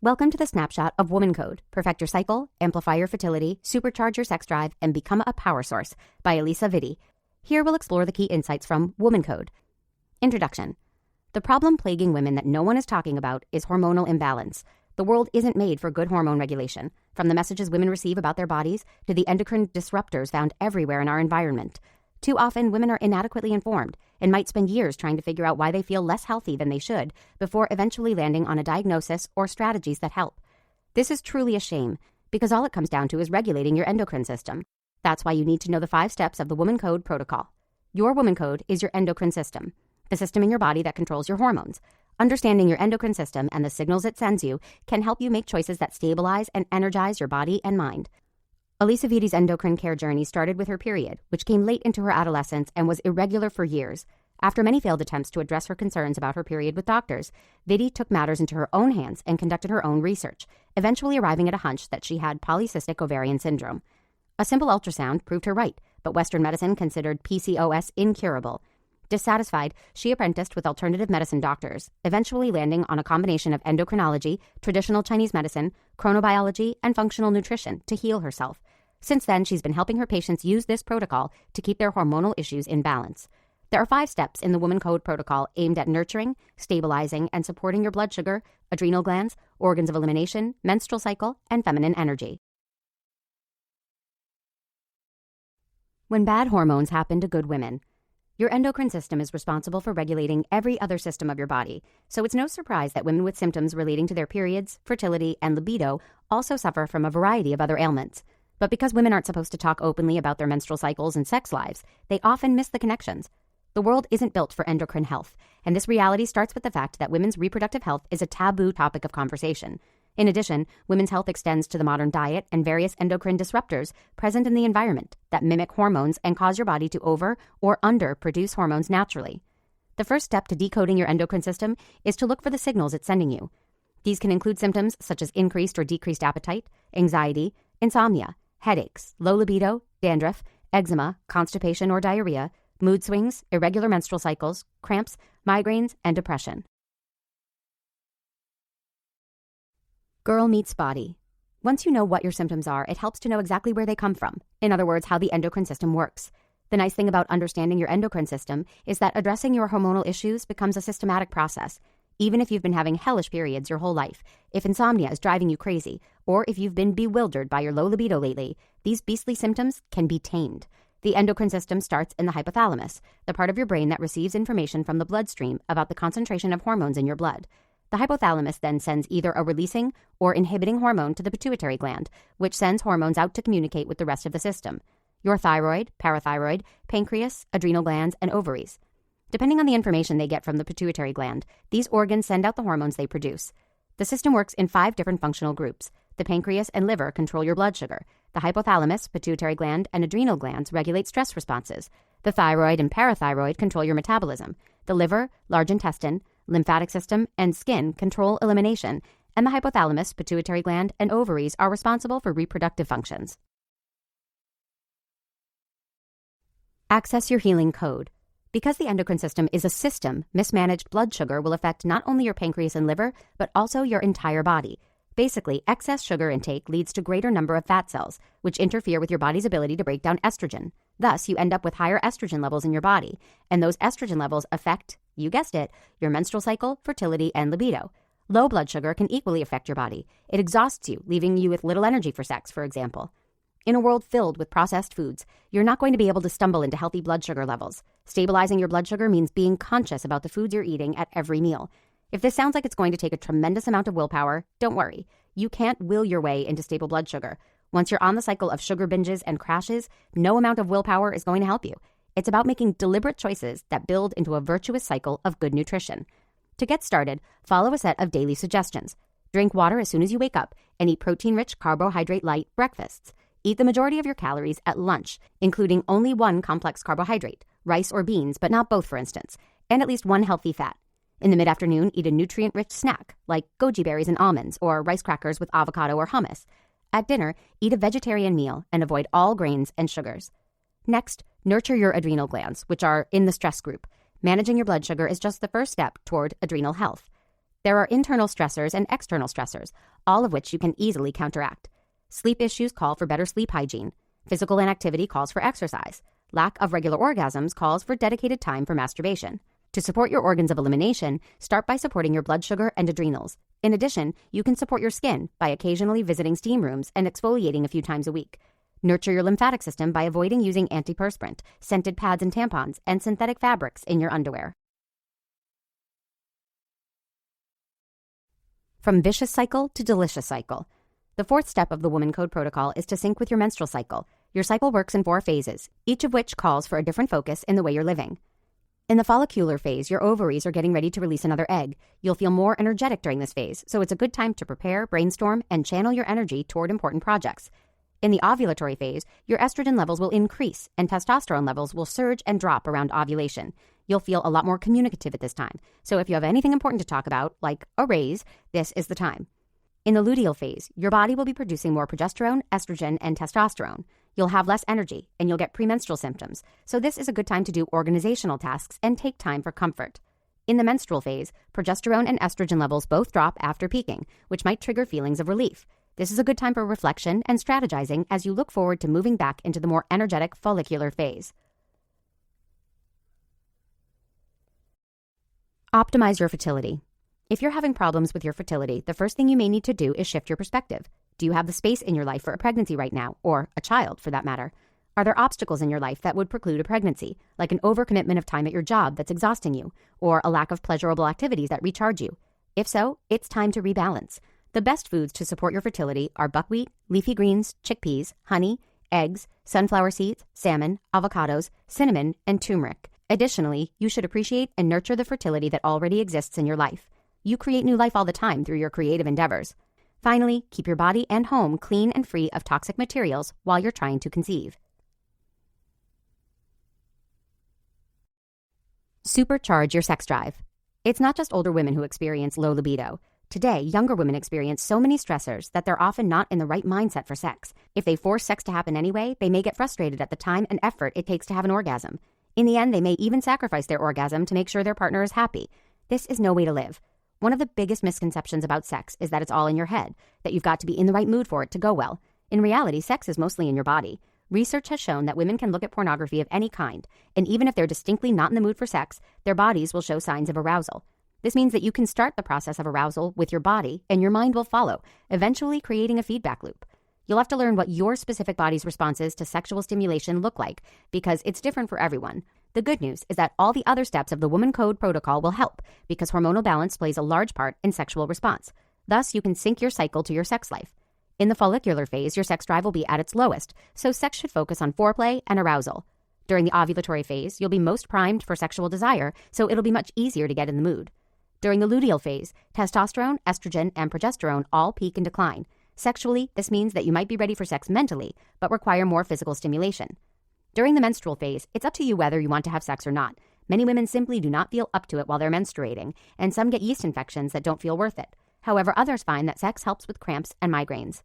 Welcome to the snapshot of Woman Code. Perfect your cycle, amplify your fertility, supercharge your sex drive, and become a power source by Alisa Vitti. Here we'll explore the key insights from Woman Code. Introduction. The problem plaguing women that no one is talking about is hormonal imbalance. The world isn't made for good hormone regulation, from the messages women receive about their bodies to the endocrine disruptors found everywhere in our environment. Too often, women are inadequately informed and might spend years trying to figure out why they feel less healthy than they should before eventually landing on a diagnosis or strategies that help. This is truly a shame because all it comes down to is regulating your endocrine system. That's why you need to know the 5 steps of the Woman Code protocol. Your Woman Code is your endocrine system, the system in your body that controls your hormones. Understanding your endocrine system and the signals it sends you can help you make choices that stabilize and energize your body and mind. Alisa Vitti's endocrine care journey started with her period, which came late into her adolescence and was irregular for years. After many failed attempts to address her concerns about her period with doctors, Vitti took matters into her own hands and conducted her own research, eventually arriving at a hunch that she had polycystic ovarian syndrome. A simple ultrasound proved her right, but Western medicine considered PCOS incurable. Dissatisfied, she apprenticed with alternative medicine doctors, eventually landing on a combination of endocrinology, traditional Chinese medicine, chronobiology, and functional nutrition to heal herself. Since then, she's been helping her patients use this protocol to keep their hormonal issues in balance. There are 5 steps in the Woman Code protocol aimed at nurturing, stabilizing, and supporting your blood sugar, adrenal glands, organs of elimination, menstrual cycle, and feminine energy. When bad hormones happen to good women. Your endocrine system is responsible for regulating every other system of your body, so it's no surprise that women with symptoms relating to their periods, fertility, and libido also suffer from a variety of other ailments. But because women aren't supposed to talk openly about their menstrual cycles and sex lives, they often miss the connections. The world isn't built for endocrine health, and this reality starts with the fact that women's reproductive health is a taboo topic of conversation. In addition, women's health extends to the modern diet and various endocrine disruptors present in the environment that mimic hormones and cause your body to over or under produce hormones naturally. The first step to decoding your endocrine system is to look for the signals it's sending you. These can include symptoms such as increased or decreased appetite, anxiety, insomnia, headaches, low libido, dandruff, eczema, constipation or diarrhea, mood swings, irregular menstrual cycles, cramps, migraines, and depression. Girl meets body. Once you know what your symptoms are, it helps to know exactly where they come from. In other words, how the endocrine system works. The nice thing about understanding your endocrine system is that addressing your hormonal issues becomes a systematic process. Even if you've been having hellish periods your whole life, if insomnia is driving you crazy, or if you've been bewildered by your low libido lately, these beastly symptoms can be tamed. The endocrine system starts in the hypothalamus, the part of your brain that receives information from the bloodstream about the concentration of hormones in your blood. The hypothalamus then sends either a releasing or inhibiting hormone to the pituitary gland, which sends hormones out to communicate with the rest of the system. Your thyroid, parathyroid, pancreas, adrenal glands, and ovaries. Depending on the information they get from the pituitary gland, these organs send out the hormones they produce. The system works in 5 different functional groups. The pancreas and liver control your blood sugar. The hypothalamus, pituitary gland, and adrenal glands regulate stress responses. The thyroid and parathyroid control your metabolism. The liver, large intestine, lymphatic system, and skin control elimination, and the hypothalamus, pituitary gland, and ovaries are responsible for reproductive functions. Access your healing code. Because the endocrine system is a system, mismanaged blood sugar will affect not only your pancreas and liver, but also your entire body. Basically, excess sugar intake leads to greater number of fat cells, which interfere with your body's ability to break down estrogen. Thus, you end up with higher estrogen levels in your body, and those estrogen levels affect, you guessed it, your menstrual cycle, fertility, and libido. Low blood sugar can equally affect your body. It exhausts you, leaving you with little energy for sex, for example. In a world filled with processed foods, you're not going to be able to stumble into healthy blood sugar levels. Stabilizing your blood sugar means being conscious about the foods you're eating at every meal. If this sounds like it's going to take a tremendous amount of willpower, don't worry. You can't will your way into stable blood sugar. Once you're on the cycle of sugar binges and crashes, no amount of willpower is going to help you. It's about making deliberate choices that build into a virtuous cycle of good nutrition. To get started, follow a set of daily suggestions. Drink water as soon as you wake up and eat protein-rich, carbohydrate-light breakfasts. Eat the majority of your calories at lunch, including only one complex carbohydrate, rice or beans, but not both, for instance, and at least one healthy fat. In the mid-afternoon, eat a nutrient-rich snack, like goji berries and almonds, or rice crackers with avocado or hummus. At dinner, eat a vegetarian meal and avoid all grains and sugars. Next, nurture your adrenal glands, which are in the stress group. Managing your blood sugar is just the first step toward adrenal health. There are internal stressors and external stressors, all of which you can easily counteract. Sleep issues call for better sleep hygiene. Physical inactivity calls for exercise. Lack of regular orgasms calls for dedicated time for masturbation. To support your organs of elimination, start by supporting your blood sugar and adrenals. In addition, you can support your skin by occasionally visiting steam rooms and exfoliating a few times a week. Nurture your lymphatic system by avoiding using antiperspirant, scented pads and tampons, and synthetic fabrics in your underwear. From vicious cycle to delicious cycle. The fourth step of the Woman Code protocol is to sync with your menstrual cycle. Your cycle works in 4 phases, each of which calls for a different focus in the way you're living. In the follicular phase, your ovaries are getting ready to release another egg. You'll feel more energetic during this phase, so it's a good time to prepare, brainstorm, and channel your energy toward important projects. In the ovulatory phase, your estrogen levels will increase and testosterone levels will surge and drop around ovulation. You'll feel a lot more communicative at this time, so if you have anything important to talk about, like a raise, this is the time. In the luteal phase, your body will be producing more progesterone, estrogen, and testosterone. You'll have less energy, and you'll get premenstrual symptoms, so this is a good time to do organizational tasks and take time for comfort. In the menstrual phase, progesterone and estrogen levels both drop after peaking, which might trigger feelings of relief. This is a good time for reflection and strategizing as you look forward to moving back into the more energetic follicular phase. Optimize your fertility. If you're having problems with your fertility, the first thing you may need to do is shift your perspective. Do you have the space in your life for a pregnancy right now, or a child for that matter? Are there obstacles in your life that would preclude a pregnancy, like an overcommitment of time at your job that's exhausting you, or a lack of pleasurable activities that recharge you? If so, it's time to rebalance. The best foods to support your fertility are buckwheat, leafy greens, chickpeas, honey, eggs, sunflower seeds, salmon, avocados, cinnamon, and turmeric. Additionally, you should appreciate and nurture the fertility that already exists in your life. You create new life all the time through your creative endeavors. Finally, keep your body and home clean and free of toxic materials while you're trying to conceive. Supercharge your sex drive. It's not just older women who experience low libido. Today, younger women experience so many stressors that they're often not in the right mindset for sex. If they force sex to happen anyway, they may get frustrated at the time and effort it takes to have an orgasm. In the end, they may even sacrifice their orgasm to make sure their partner is happy. This is no way to live. One of the biggest misconceptions about sex is that it's all in your head, that you've got to be in the right mood for it to go well. In reality, sex is mostly in your body. Research has shown that women can look at pornography of any kind, and even if they're distinctly not in the mood for sex, their bodies will show signs of arousal. This means that you can start the process of arousal with your body, and your mind will follow, eventually creating a feedback loop. You'll have to learn what your specific body's responses to sexual stimulation look like, because it's different for everyone. The good news is that all the other steps of the Woman Code protocol will help, because hormonal balance plays a large part in sexual response. Thus, you can sync your cycle to your sex life. In the follicular phase, your sex drive will be at its lowest, so sex should focus on foreplay and arousal. During the ovulatory phase, you'll be most primed for sexual desire, so it'll be much easier to get in the mood. During the luteal phase, testosterone, estrogen, and progesterone all peak and decline. Sexually, this means that you might be ready for sex mentally, but require more physical stimulation. During the menstrual phase, it's up to you whether you want to have sex or not. Many women simply do not feel up to it while they're menstruating, and some get yeast infections that don't feel worth it. However, others find that sex helps with cramps and migraines.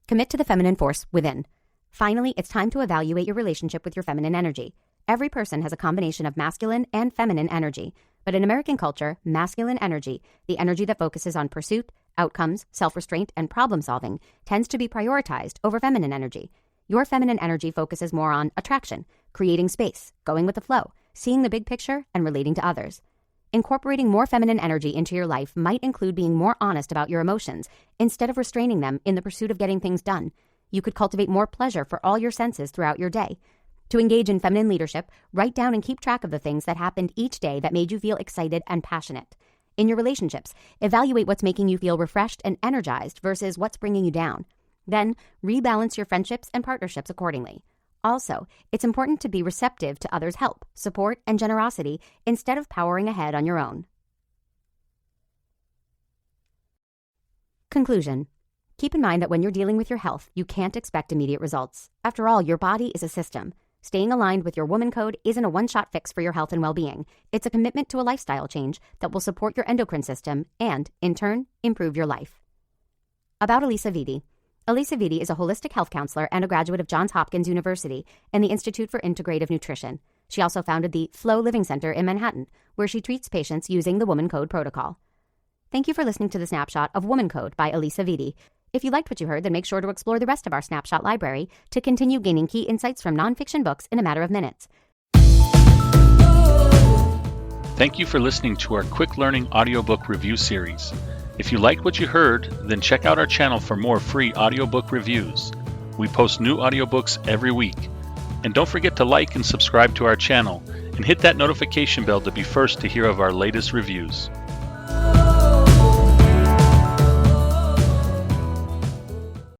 Commit to the feminine force within. Finally, it's time to evaluate your relationship with your feminine energy. Every person has a combination of masculine and feminine energy, but in American culture, masculine energy, the energy that focuses on pursuit, outcomes, self-restraint, and problem-solving, tends to be prioritized over feminine energy. Your feminine energy focuses more on attraction, creating space, going with the flow, seeing the big picture, and relating to others. Incorporating more feminine energy into your life might include being more honest about your emotions instead of restraining them in the pursuit of getting things done. You could cultivate more pleasure for all your senses throughout your day. To engage in feminine leadership, write down and keep track of the things that happened each day that made you feel excited and passionate. In your relationships, evaluate what's making you feel refreshed and energized versus what's bringing you down. Then, rebalance your friendships and partnerships accordingly. Also, it's important to be receptive to others' help, support, and generosity instead of powering ahead on your own. Conclusion. Keep in mind that when you're dealing with your health, you can't expect immediate results. After all, your body is a system. Staying aligned with your Woman Code isn't a one-shot fix for your health and well-being. It's a commitment to a lifestyle change that will support your endocrine system and, in turn, improve your life. About Alisa Vitti. Alisa Vitti is a holistic health counselor and a graduate of Johns Hopkins University and the Institute for Integrative Nutrition. She also founded the Flow Living Center in Manhattan, where she treats patients using the Woman Code protocol. Thank you for listening to the Snapshot of Woman Code by Alisa Vitti. If you liked what you heard, then make sure to explore the rest of our Snapshot library to continue gaining key insights from nonfiction books in a matter of minutes. Thank you for listening to our quick learning audiobook review series. If you liked what you heard, then check out our channel for more free audiobook reviews. We post new audiobooks every week. And don't forget to like and subscribe to our channel and hit that notification bell to be first to hear of our latest reviews.